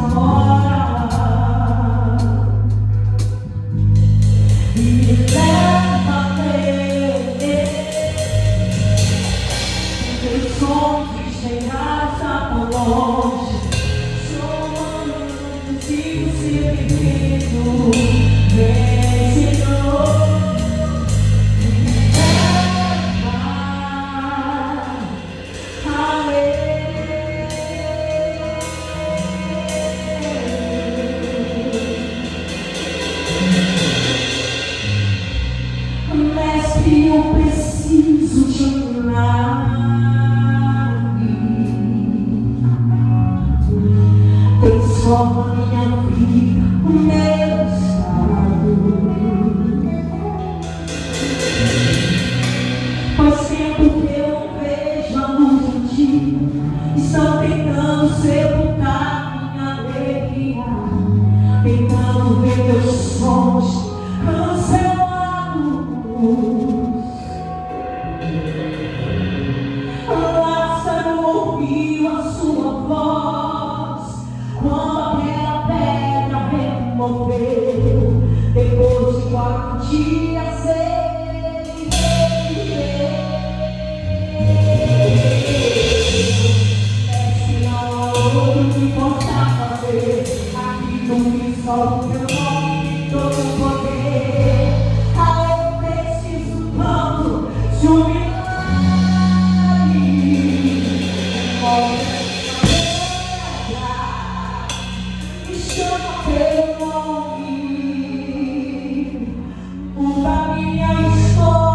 fora e me leva até o som de chegar já tão longe. Chorando, digo ser pequeno, vencedor. Mestre, eu preciso de um milagre. Transforma minha vida, o meu estado. Faz tempo que eu não vejo a luz do dia. Estão tentando sepultar minha alegria, tentando ver meus sonhos cancelados. Lázaro ouviu a sua voz quando aquela pedra removeu. Depois de 4 dias ele veio. Se não há outro que possa fazer aquilo que só o teu nome todo o poder. Eu preciso tanto de um milagre. Me chama pelo nome, muda minha história.